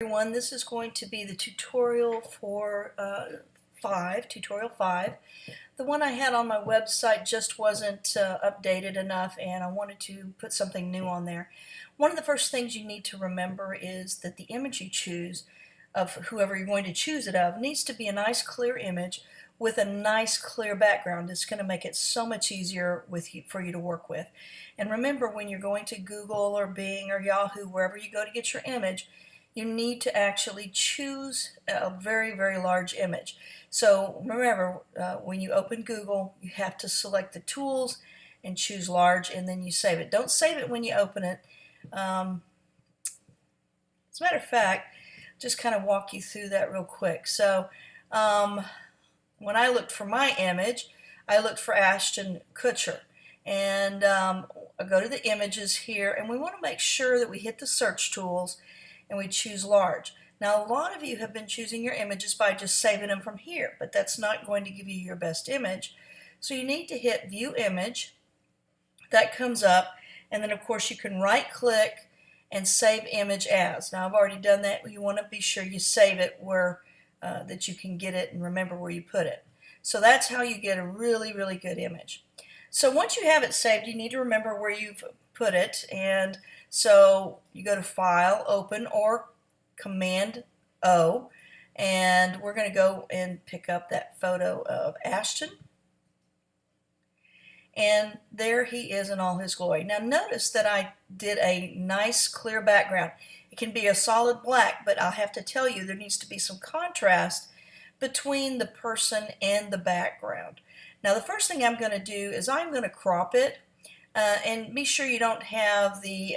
everyone, this is going to be the tutorial for tutorial 5. The one I had on my website just wasn't updated enough, and I wanted to put something new on there. One of the first things you need to remember is that the image you choose of whoever you're going to choose it of needs to be a nice clear image with a nice clear background. It's going to make it so much easier for you to work with. And remember, when you're going to Google or Bing or Yahoo, wherever you go to get your image, you need to actually choose a very, very large image. So remember, when you open Google, you have to select the tools and choose large, and then you save it. Don't save it when you open it. As a matter of fact, just kind of walk you through that real quick. So when I looked for my image, I looked for Ashton Kutcher. And I go to the images here, and we want to make sure that we hit the search tools and we choose large. Now, a lot of you have been choosing your images by just saving them from here, but that's not going to give you your best image. So you need to hit View Image. That comes up, and then of course you can right click and save image as. Now, I've already done that. You want to be sure you save it where that you can get it and remember where you put it. So that's how you get a really, really good image. So once you have it saved, you need to remember where you've put it, and so you go to File, Open, or Command O, and we're going to go and pick up that photo of Ashton. And there he is in all his glory. Now notice that I did a nice clear background. It can be a solid black, but I'll have to tell you there needs to be some contrast between the person and the background. Now the first thing I'm going to do is I'm going to crop it, and be sure you don't have the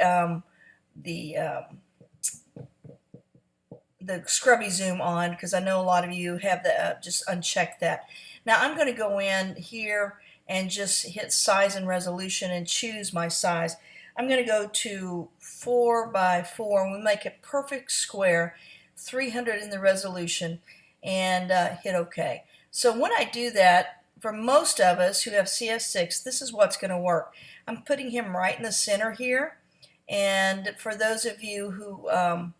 scrubby zoom on, because I know a lot of you have the just uncheck that. Now I'm going to go in here and just hit size and resolution and choose my size. I'm going to go to 4 by 4, and we make it perfect square, 300 in the resolution, and hit OK. So when I do that, for most of us who have CS6, this is what's going to work. I'm putting him right in the center here, and for those of you who have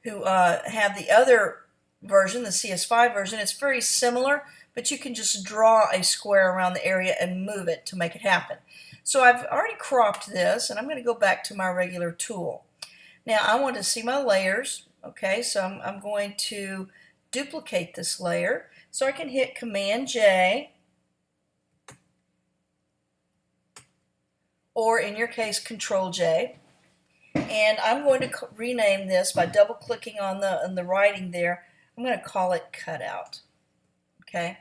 the other version, the CS5 version, it's very similar, but you can just draw a square around the area and move it to make it happen. So I've already cropped this, and I'm going to go back to my regular tool. Now I want to see my layers. Okay, so I'm going to duplicate this layer. So I can hit Command J, or in your case Control J, and I'm going to rename this by double clicking on the writing there. I'm going to call it Cutout. Okay.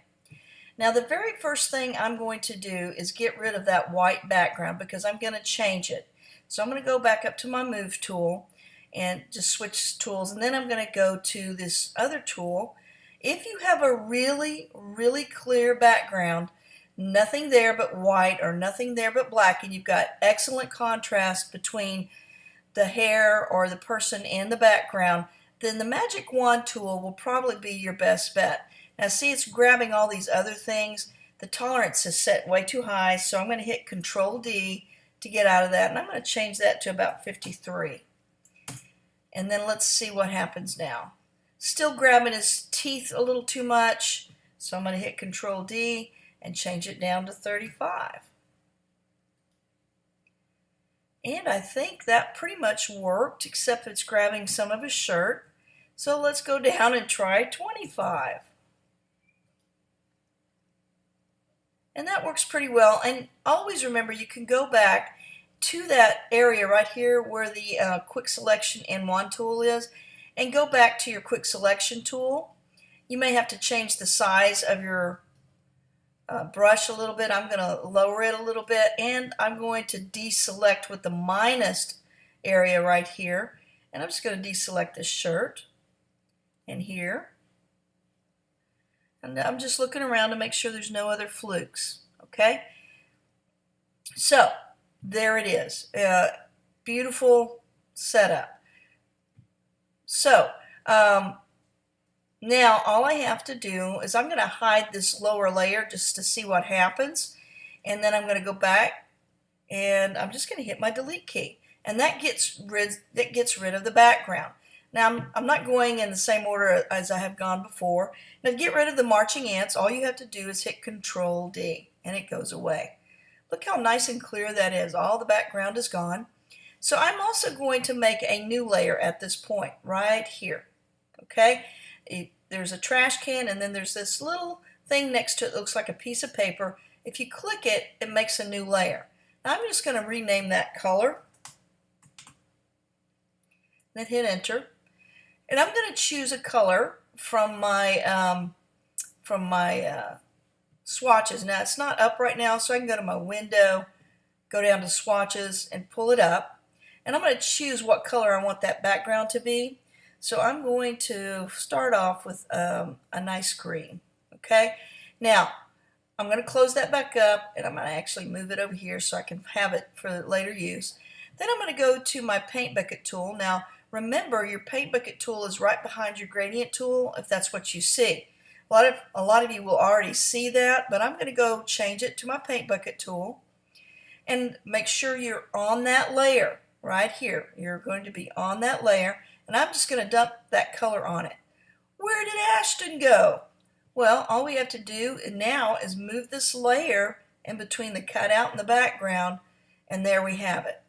Now the very first thing I'm going to do is get rid of that white background, because I'm going to change it. So I'm going to go back up to my Move tool and just switch tools, and then I'm going to go to this other tool. If you have a really, really clear background, nothing there but white or nothing there but black, and you've got excellent contrast between the hair or the person and the background, then the Magic Wand tool will probably be your best bet. Now see, it's grabbing all these other things. The tolerance is set way too high, so I'm going to hit Control D to get out of that, and I'm going to change that to about 53. And then let's see what happens now. Still grabbing his teeth a little too much, so I'm going to hit Control D and change it down to 35. And I think that pretty much worked, except it's grabbing some of his shirt. So let's go down and try 25. And that works pretty well. And always remember, you can go back to that area right here where the Quick Selection and Wand tool is, and go back to your Quick Selection tool. You may have to change the size of your brush a little bit. I'm going to lower it a little bit, and I'm going to deselect with the minus area right here, and I'm just going to deselect this shirt and here, and I'm just looking around to make sure there's no other flukes. Okay, so there it is. Beautiful setup. So now all I have to do is I'm going to hide this lower layer just to see what happens, and then I'm going to go back and I'm just going to hit my delete key, and that gets rid of the background. Now I'm not going in the same order as I have gone before. Now to get rid of the marching ants, all you have to do is hit Control D and it goes away. Look how nice and clear that is. All the background is gone. So I'm also going to make a new layer at this point right here. Okay, there's a trash can and then there's this little thing next to it that looks like a piece of paper. If you click it, it makes a new layer. Now I'm just going to rename that color. Then hit enter. And I'm going to choose a color from my swatches. Now it's not up right now, so I can go to my window, go down to swatches and pull it up. And I'm going to choose what color I want that background to be. So I'm going to start off with a nice green. Okay, now I'm going to close that back up and I'm going to actually move it over here so I can have it for later use. Then I'm going to go to my paint bucket tool. Now remember, your paint bucket tool is right behind your gradient tool if that's what you see. A lot of you will already see that, but I'm going to go change it to my paint bucket tool and make sure you're on that layer right here. You're going to be on that layer and I'm just going to dump that color on it. Where did Ashton go? Well, all we have to do now is move this layer in between the cutout and the background, and there we have it.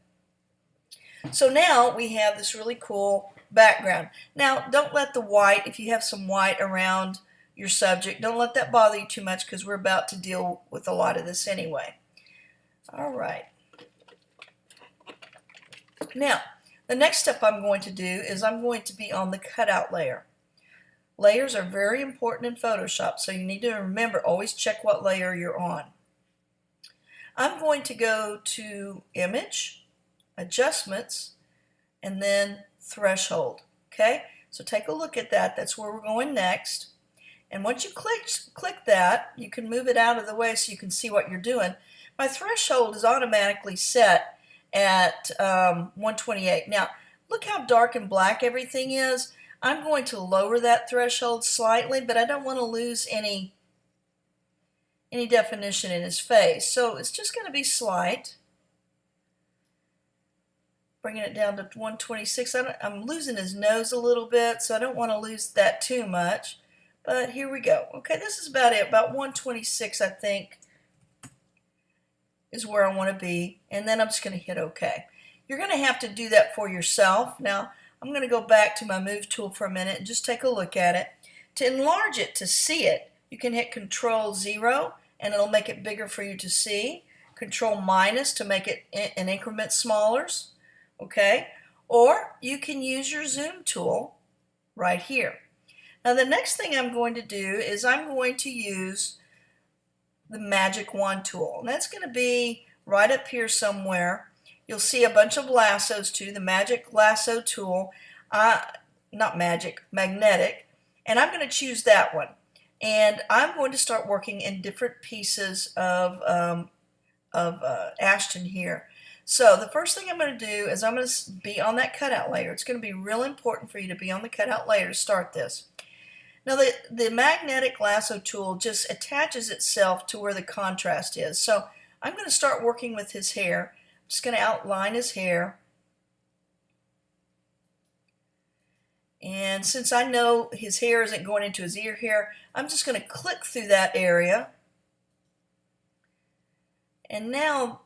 So now we have this really cool background. Now don't let the white, if you have some white around your subject, don't let that bother you too much because we're about to deal with a lot of this anyway. All right. Now, the next step I'm going to do is I'm going to be on the cutout layer. Layers are very important in Photoshop, so you need to remember, always check what layer you're on. I'm going to go to Image, Adjustments, and then Threshold. Okay, so take a look at that. That's where we're going next. And once you click that, you can move it out of the way so you can see what you're doing. My threshold is automatically set at 128. Now, look how dark and black everything is. I'm going to lower that threshold slightly, but I don't want to lose any definition in his face. So it's just going to be slight. Bringing it down to 126. I'm losing his nose a little bit, so I don't want to lose that too much. But here we go. Okay, this is about it. About 126, I think, is where I want to be. And then I'm just going to hit OK. You're going to have to do that for yourself. Now, I'm going to go back to my Move tool for a minute and just take a look at it. To enlarge it, to see it, you can hit Control 0 and it'll make it bigger for you to see. Control minus to make it an increment smaller. Okay? Or you can use your Zoom tool right here. Now the next thing I'm going to do is I'm going to use the Magic Wand tool. And that's going to be right up here somewhere. You'll see a bunch of lassos too, the Magic Lasso tool, magnetic, and I'm going to choose that one. And I'm going to start working in different pieces of Ashton here. So the first thing I'm going to do is I'm going to be on that cutout layer. It's going to be real important for you to be on the cutout layer to start this. Now the magnetic lasso tool just attaches itself to where the contrast is. So I'm going to start working with his hair. I'm just going to outline his hair. And since I know his hair isn't going into his ear hair, I'm just going to click through that area. And now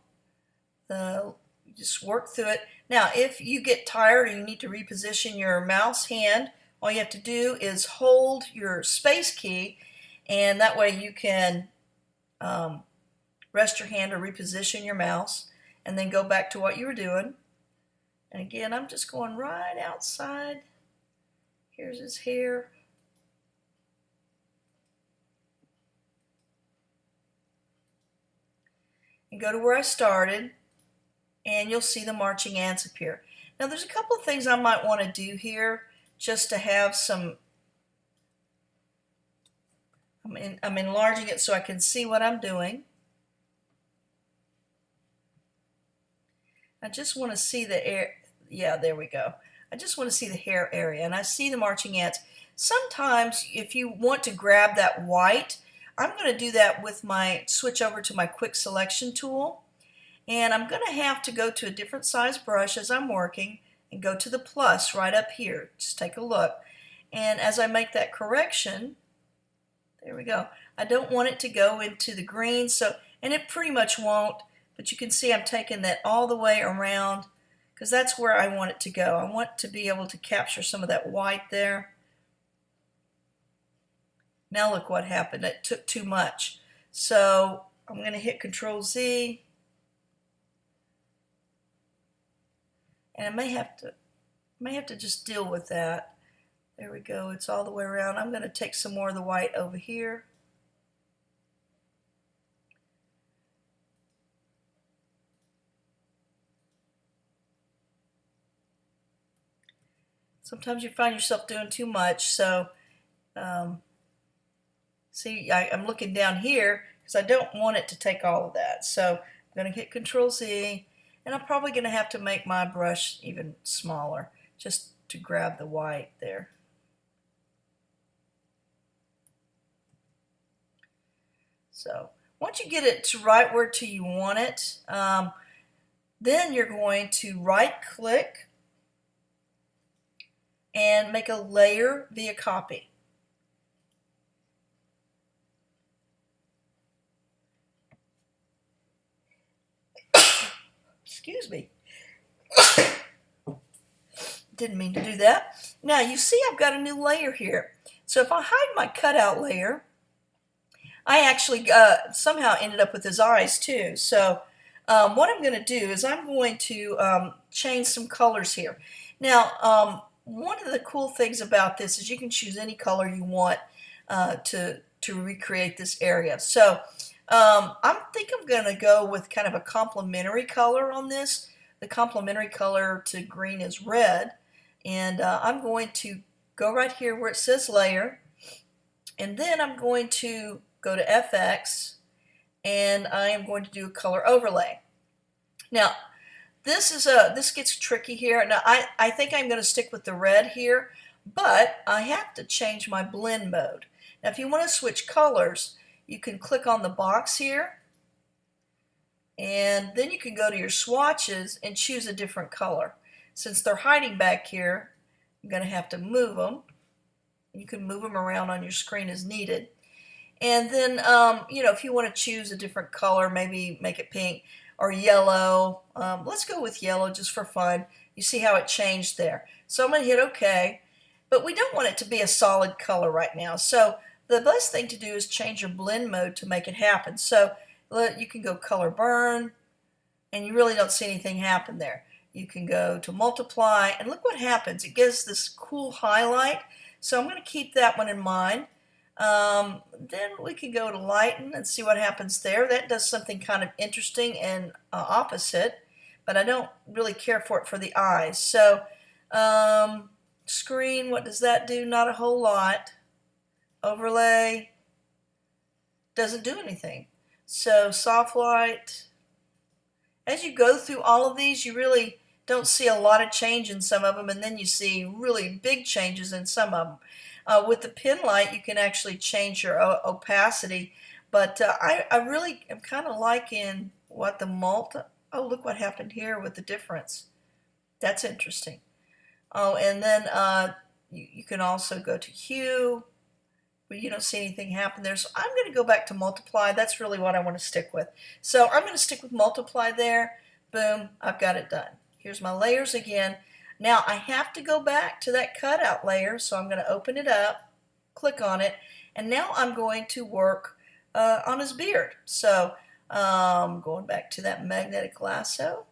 just work through it. Now if you get tired or you need to reposition your mouse hand, all you have to do is hold your space key, and that way you can rest your hand or reposition your mouse and then go back to what you were doing. And again, I'm just going right outside. Here's his hair. And go to where I started, and you'll see the marching ants appear. Now there's a couple of things I might want to do here just to have some, I'm enlarging it so I can see what I'm doing. I just want to see the air. Yeah, there we go. I just want to see the hair area, and I see the marching ants. Sometimes if you want to grab that white, I'm going to do that with my switch over to my quick selection tool, and I'm going to have to go to a different size brush as I'm working, and go to the plus right up here. Just take a look. And as I make that correction, there we go. I don't want it to go into the green, and it pretty much won't, but you can see I'm taking that all the way around because that's where I want it to go. I want to be able to capture some of that white there. Now look what happened. It took too much. So I'm going to hit Control Z. And I may have to just deal with that. There we go. It's all the way around. I'm going to take some more of the white over here. Sometimes you find yourself doing too much, so see, I'm looking down here because I don't want it to take all of that. So I'm going to hit Control Z, and I'm probably going to have to make my brush even smaller just to grab the white there. So once you get it to right where you want it, then you're going to right click and make a layer via copy. Excuse me. Didn't mean to do that. Now you see I've got a new layer here. So if I hide my cutout layer, I actually somehow ended up with his eyes too. So what I'm going to do is I'm going to change some colors here. Now one of the cool things about this is you can choose any color you want to recreate this area. So I think I'm going to go with kind of a complementary color on this. The complementary color to green is red. And I'm going to go right here where it says layer. And then I'm going to go to FX. And I am going to do a color overlay. Now, this gets tricky here. Now, I think I'm going to stick with the red here. But I have to change my blend mode. Now, if you want to switch colors, you can click on the box here, and then you can go to your swatches and choose a different color. Since they're hiding back here, I'm going to have to move them. You can move them around on your screen as needed. And then, if you want to choose a different color, maybe make it pink or yellow. Let's go with yellow just for fun. You see how it changed there. So I'm going to hit OK, but we don't want it to be a solid color right now. So the best thing to do is change your blend mode to make it happen. So you can go color burn, and you really don't see anything happen there. You can go to multiply, and look what happens. It gives this cool highlight. So I'm going to keep that one in mind. Then we can go to lighten and see what happens there. That does something kind of interesting and opposite, but I don't really care for it for the eyes. So screen, what does that do? Not a whole lot. Overlay doesn't do anything. So soft light, as you go through all of these, you really don't see a lot of change in some of them, and then you see really big changes in some of them. With the pen light, you can actually change your opacity, but I really am kind of liking what the oh, look what happened here with the difference. That's interesting. Oh, and then you can also go to hue. You don't see anything happen there. So I'm going to go back to multiply. That's really what I want to stick with. So I'm going to stick with multiply there. Boom, I've got it done. Here's my layers again. Now I have to go back to that cutout layer, so I'm going to open it up, click on it, and now I'm going to work on his beard. So going back to that magnetic lasso.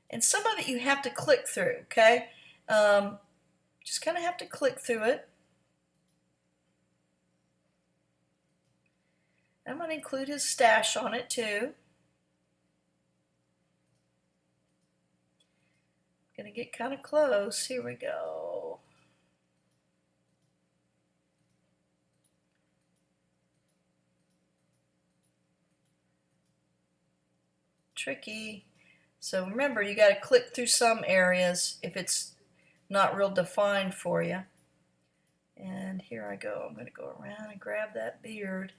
And some of it you have to click through, okay? Just kind of have to click through it. I'm going to include his stash on it too. Going to get kind of close. Here we go. Tricky. So remember, you got to click through some areas if it's not real defined for you. And here I go. I'm going to go around and grab that beard.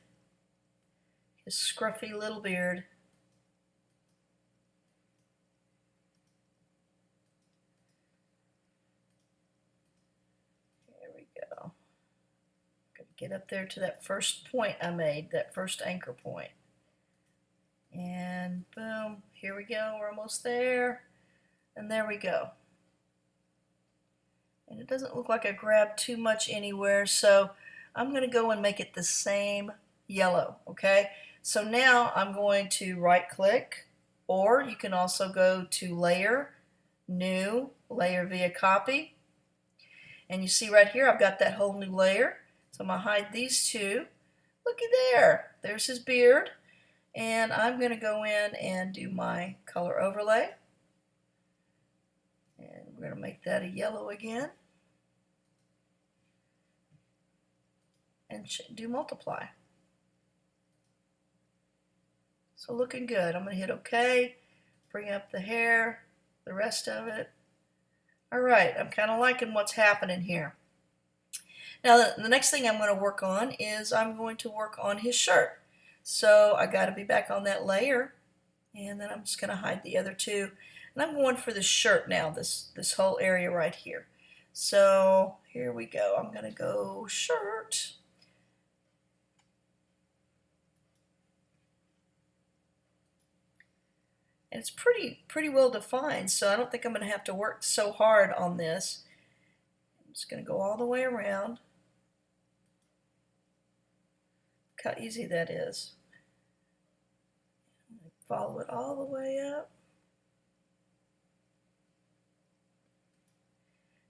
His scruffy little beard. get up there to that first point I made, that first anchor point. And boom, here we go, we're almost there. And there we go. And it doesn't look like I grabbed too much anywhere, so I'm going to go and make it the same yellow, okay? So now I'm going to right click, or you can also go to Layer, New, Layer via Copy. And you see right here I've got that whole new layer. So I'm going to hide these two. Looky there, there's his beard. And I'm going to go in and do my color overlay. And we're going to make that a yellow again. And do multiply. So looking good. I'm going to hit OK, bring up the hair, the rest of it. Alright, I'm kind of liking what's happening here. Now the next thing I'm going to work on is I'm going to work on his shirt. So I got to be back on that layer, and then I'm just going to hide the other two. And I'm going for the shirt now, this whole area right here. So here we go. I'm going to go shirt. And it's pretty well defined, so I don't think I'm going to have to work so hard on this. I'm just going to go all the way around. Look how easy that is. Follow it all the way up.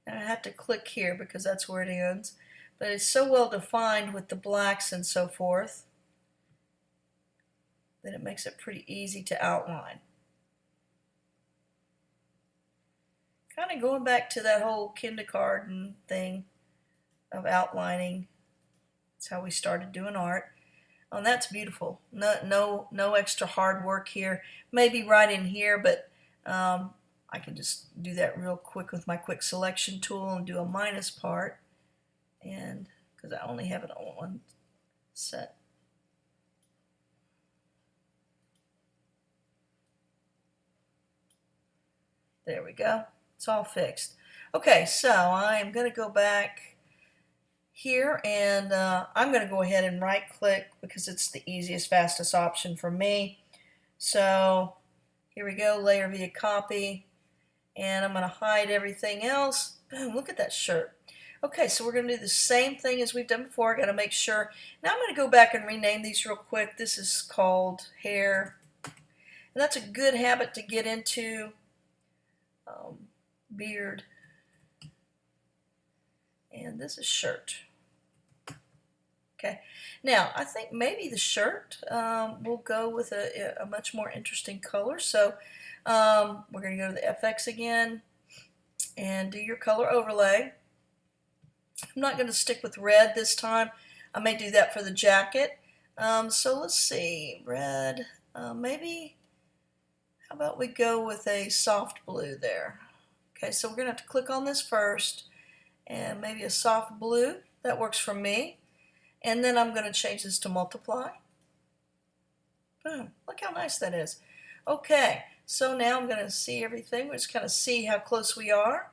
Now I have to click here because that's where it ends. But it's so well defined with the blacks and so forth that it makes it pretty easy to outline. Kind of going back to that whole kindergarten thing of outlining. That's how we started doing art. Oh, and that's beautiful. No extra hard work here. Maybe right in here, but I can just do that real quick with my quick selection tool and do a minus part. And because I only have it on one set. There we go. It's all fixed. Okay, so I'm going to go back here, and I'm going to go ahead and right click because it's the easiest, fastest option for me. So here we go, layer via copy, and I'm going to hide everything else. Boom, look at that shirt. Okay, so we're going to do the same thing as we've done before. I got to make sure. Now I'm going to go back and rename these real quick. This is called hair, and that's a good habit to get into. Beard, and this is shirt. Okay, now I think maybe the shirt will go with a much more interesting color. So we're going to go to the FX again and do your color overlay. I'm not going to stick with red this time. I may do that for the jacket. So let's see, red, maybe, how about we go with a soft blue there. Okay, so we're going to have to click on this first, and maybe a soft blue. That works for me. And then I'm going to change this to multiply. Boom, look how nice that is. Okay, so now I'm going to see everything. We're just kind of see how close we are.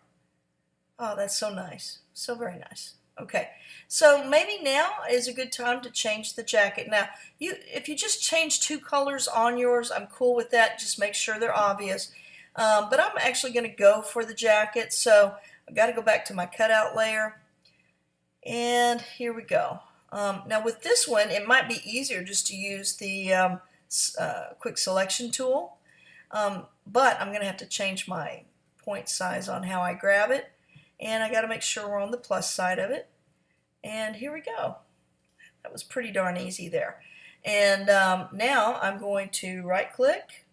Oh, that's so nice. So very nice. Okay, so maybe now is a good time to change the jacket. Now, if you just change two colors on yours, I'm cool with that. Just make sure they're obvious. But I'm actually going to go for the jacket, so I've got to go back to my cutout layer, and here we go. Now with this one, it might be easier just to use the quick selection tool, but I'm going to have to change my point size on how I grab it, and I got to make sure we're on the plus side of it, and here we go. That was pretty darn easy there. And now I'm going to right click,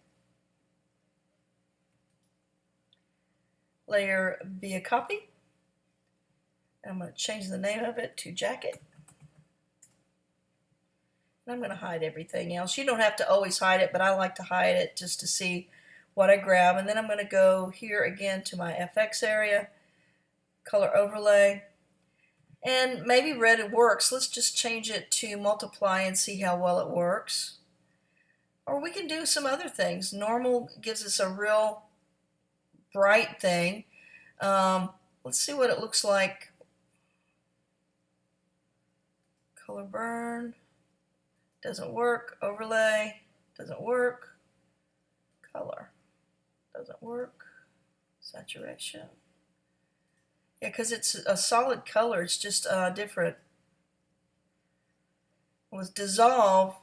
layer via copy. I'm going to change the name of it to jacket. And I'm going to hide everything else. You don't have to always hide it, but I like to hide it just to see what I grab. And then I'm going to go here again to my FX area, color overlay. And maybe red works. Let's just change it to multiply and see how well it works. Or we can do some other things. Normal gives us a real bright thing. Let's see what it looks like. Color burn, doesn't work. Overlay, doesn't work. Color, doesn't work. Saturation. Yeah, because it's a solid color, it's just different. With dissolve,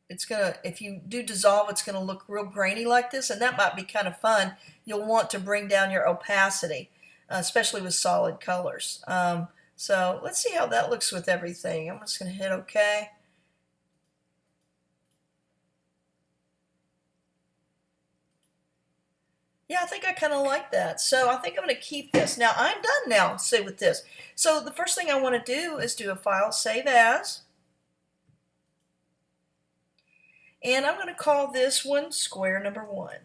it's gonna, if you do dissolve, it's gonna look real grainy like this, and that might be kind of fun. You'll want to bring down your opacity, especially with solid colors. So let's see how that looks with everything. I'm just gonna hit OK. Yeah, I think I kind of like that. So I think I'm going to keep this. Now I'm done now, say with this. So the first thing I want to do is do a file, save as. And I'm going to call this one square number 1.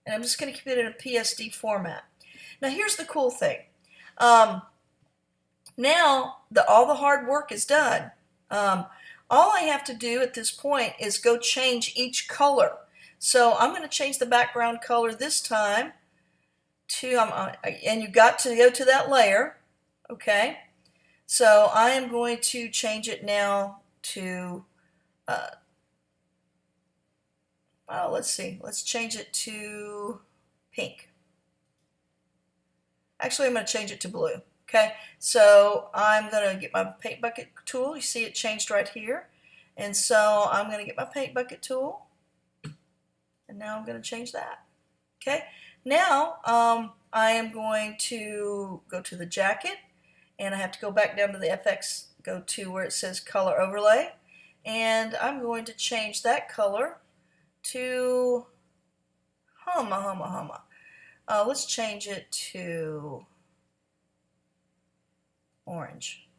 And I'm just going to keep it in a PSD format. Now here's the cool thing. Now all the hard work is done. All I have to do at this point is go change each color. So I'm going to change the background color this time to, and you got to go to that layer, okay? So I am going to change it now to, oh, let's see, let's change it to pink. Actually, I'm going to change it to blue, okay? So I'm going to get my paint bucket tool. You see it changed right here. And so I'm going to get my paint bucket tool. And now I'm going to change that. Okay, now I am going to go to the jacket, and I have to go back down to the FX, go to where it says color overlay, and I'm going to change that color to humma. Let's change it to orange.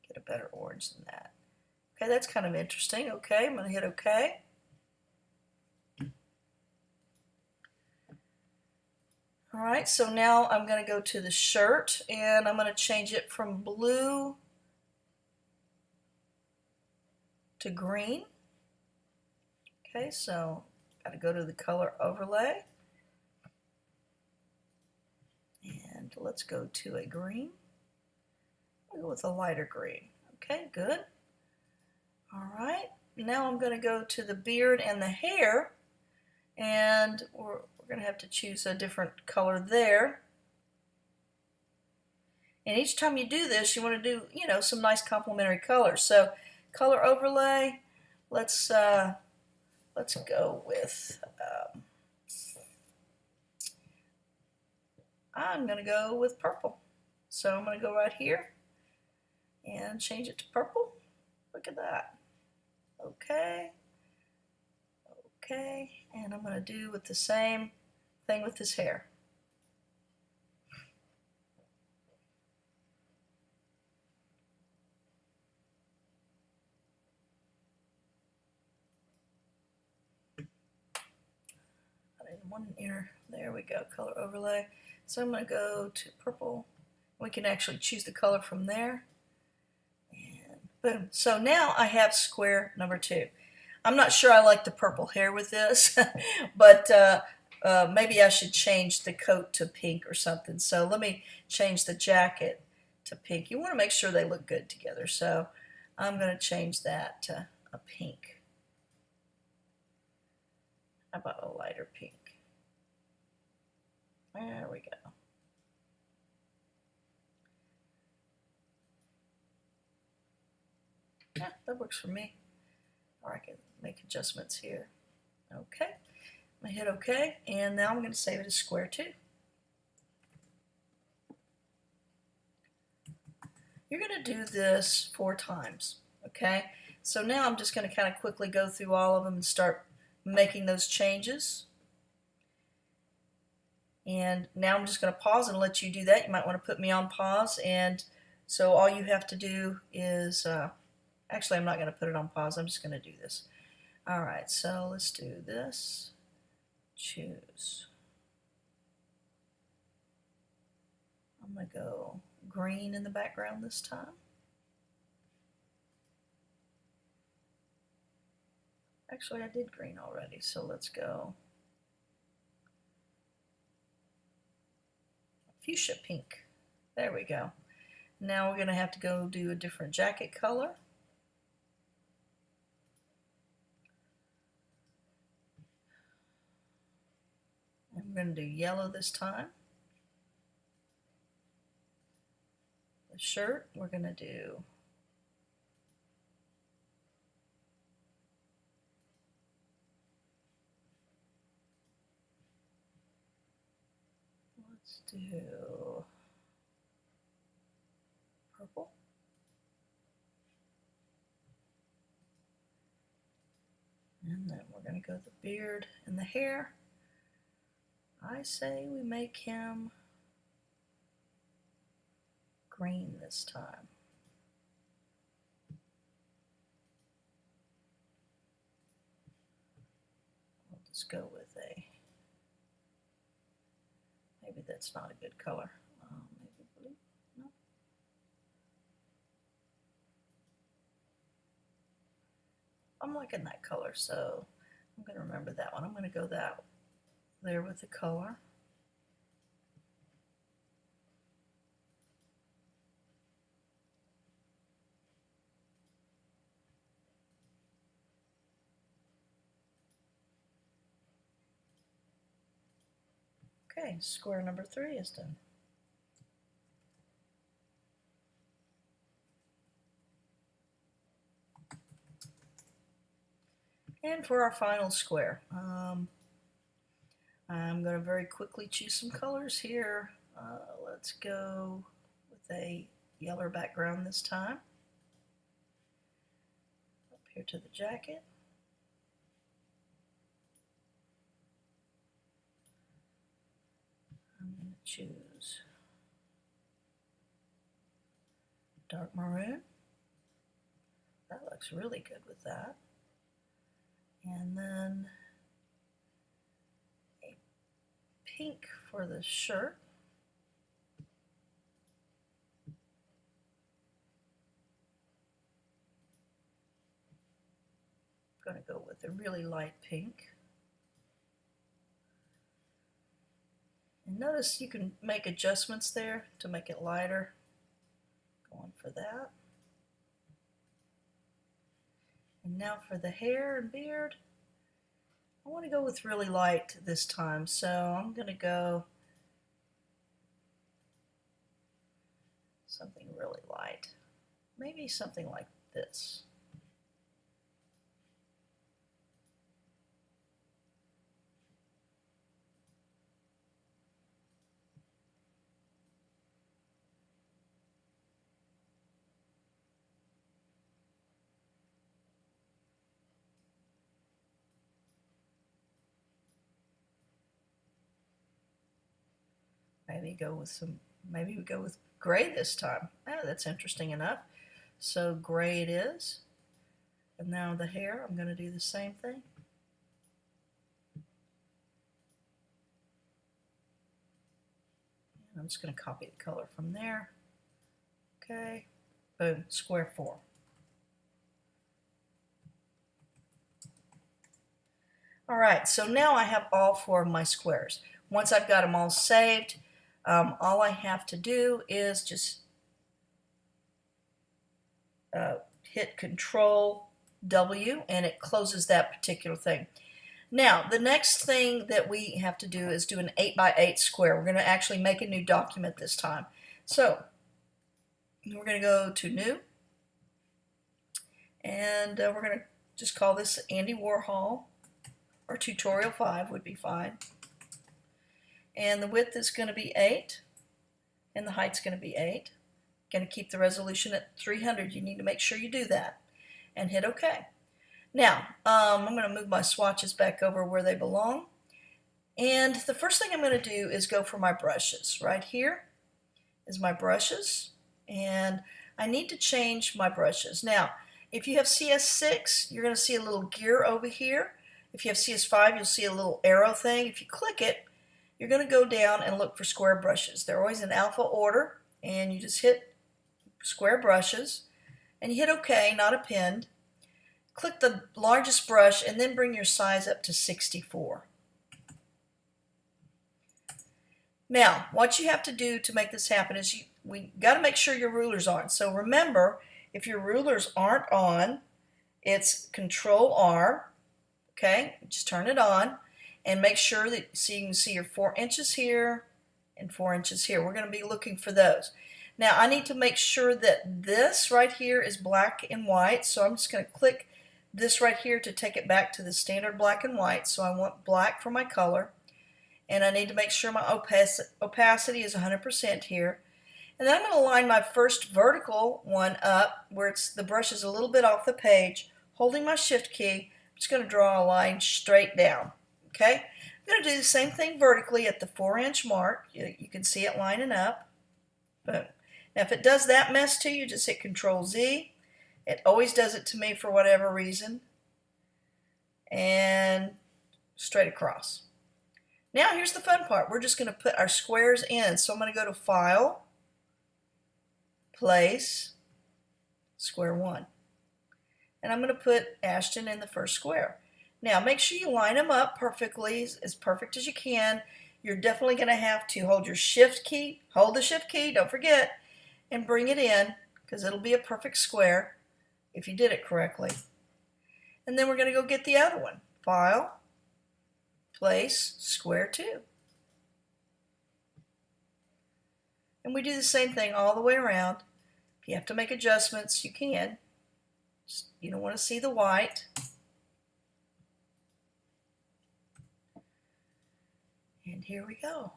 Get a better orange than that. Okay, that's kind of interesting. Okay, I'm going to hit OK. All right, so now I'm going to go to the shirt, and I'm going to change it from blue to green. Okay, so got to go to the color overlay, and let's go to a green. We'll go with a lighter green. Okay, good. All right, now I'm going to go to the beard and the hair, and we're going to have to choose a different color there. And each time you do this, you want to do, you know, some nice complementary colors. So color overlay, let's go with, I'm going to go with purple. So I'm going to go right here and change it to purple. Look at that. Okay. Okay. And I'm going to do with the same thing with his hair. I didn't want an ear. There we go, color overlay. So I'm going to go to purple. We can actually choose the color from there. And boom. So now I have square number 2. I'm not sure I like the purple hair with this, but maybe I should change the coat to pink or something. So let me change the jacket to pink. You want to make sure they look good together. So I'm going to change that to a pink. How about a lighter pink? There we go. Yeah, that works for me. Or I can make adjustments here. Okay, I'm going to hit OK, and now I'm going to save it as square 2. You're going to do this 4 times, okay? So now I'm just going to kind of quickly go through all of them and start making those changes. And now I'm just going to pause and let you do that. You might want to put me on pause, and so all you have to do is, actually I'm not going to put it on pause, I'm just going to do this. Alright, so let's do this. Choose. I'm going to go green in the background this time. Actually, I did green already, so let's go fuchsia pink. There we go. Now we're going to have to go do a different jacket color. And we're going to do yellow this time. The shirt, we're going to do purple. And then we're going to go the beard and the hair. I say we make him green this time. We'll just go with a, maybe that's not a good color. Maybe blue? No. I'm liking that color, so I'm going to remember that one. I'm going to go that there with the color. Okay, square number 3 is done. And for our final square, I'm going to very quickly choose some colors here. Let's go with a yellow background this time. Up here to the jacket. I'm going to choose dark maroon. That looks really good with that. And then a pink for the shirt. I'm going to go with a really light pink. And notice you can make adjustments there to make it lighter. Going for that. And now for the hair and beard, I want to go with really light this time, so I'm going to go something really light. Maybe something like this. Maybe we go with gray this time. Oh, that's interesting enough. So gray it is. And now the hair, I'm going to do the same thing. And I'm just going to copy the color from there. Okay, boom, square 4. All right, so now I have all 4 of my squares. Once I've got them all saved, all I have to do is just hit Control W and it closes that particular thing. Now, the next thing that we have to do is do an 8x8 square. We're going to actually make a new document this time. So, we're going to go to New, and we're going to just call this Andy Warhol, or Tutorial 5 would be fine. And the width is going to be 8, and the height's going to be 8. Going to keep the resolution at 300. You need to make sure you do that, and hit OK. Now, I'm going to move my swatches back over where they belong. And the first thing I'm going to do is go for my brushes. Right here is my brushes, and I need to change my brushes. Now, if you have CS6, you're going to see a little gear over here. If you have CS5, you'll see a little arrow thing. If you click it, you're going to go down and look for square brushes. They're always in alpha order, and you just hit square brushes, and you hit OK, not append. Click the largest brush, and then bring your size up to 64. Now, what you have to do to make this happen is we got to make sure your ruler's on. So remember, if your rulers aren't on, it's Control R, okay? Just turn it on and make sure that, so you can see your 4 inches here and 4 inches here. We're going to be looking for those. Now I need to make sure that this right here is black and white, so I'm just going to click this right here to take it back to the standard black and white. So I want black for my color, and I need to make sure my opacity is 100% here. And then I'm going to line my first vertical one up where the brush is a little bit off the page. Holding my shift key, I'm just going to draw a line straight down. Okay, I'm going to do the same thing vertically at the 4-inch mark. You can see it lining up. But now if it does that mess to you, just hit Control Z. It always does it to me for whatever reason. And straight across. Now here's the fun part. We're just going to put our squares in. So I'm going to go to File, Place, Square 1. And I'm going to put Ashton in the first square. Now make sure you line them up perfectly, as perfect as you can. You're definitely going to have to hold your shift key, hold the shift key, don't forget, and bring it in, because it'll be a perfect square if you did it correctly. And then we're going to go get the other one. File, Place, Square 2. And we do the same thing all the way around. If you have to make adjustments, you can. You don't want to see the white. And here we go.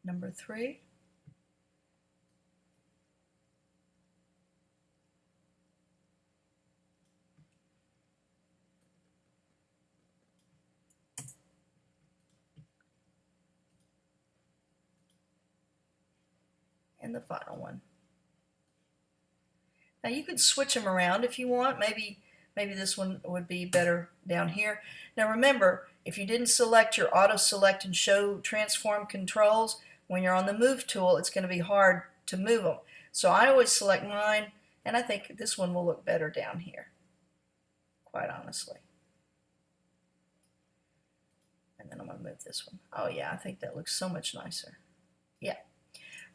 Number 3. And the final one. Now you can switch them around if you want. Maybe this one would be better down here. Now remember, if you didn't select your auto select and show transform controls, when you're on the move tool, it's going to be hard to move them. So I always select mine, and I think this one will look better down here, quite honestly. And then I'm going to move this one. Oh yeah, I think that looks so much nicer. Yeah.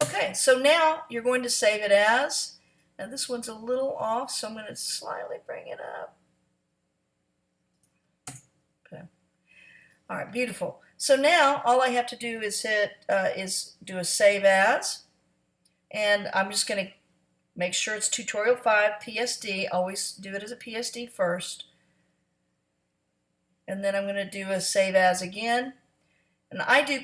Okay, so now you're going to save it as. Now this one's a little off, so I'm going to slightly bring it up. Okay. All right, beautiful. So now all I have to do is do a save as, and I'm just going to make sure it's tutorial 5 PSD. Always do it as a PSD first. And then I'm going to do a save as again. And I do,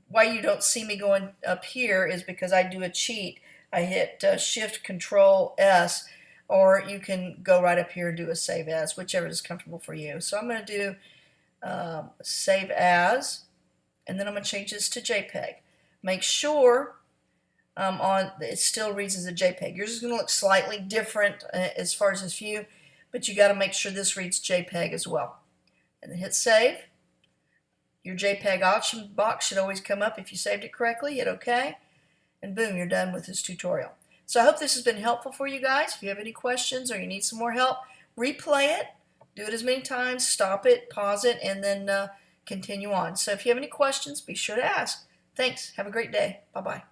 why you don't see me going up here is because I do a cheat. I hit Shift Control S, or you can go right up here and do a save as, whichever is comfortable for you. So I'm going to do save as, and then I'm going to change this to JPEG. Make sure it still reads as a JPEG. Yours is going to look slightly different as far as this view, but you got to make sure this reads JPEG as well. And then hit save. Your JPEG option box should always come up if you saved it correctly. Hit OK. And boom, you're done with this tutorial. So I hope this has been helpful for you guys. If you have any questions or you need some more help, replay it, do it as many times, stop it, pause it, and then continue on. So if you have any questions, be sure to ask. Thanks. Have a great day. Bye-bye.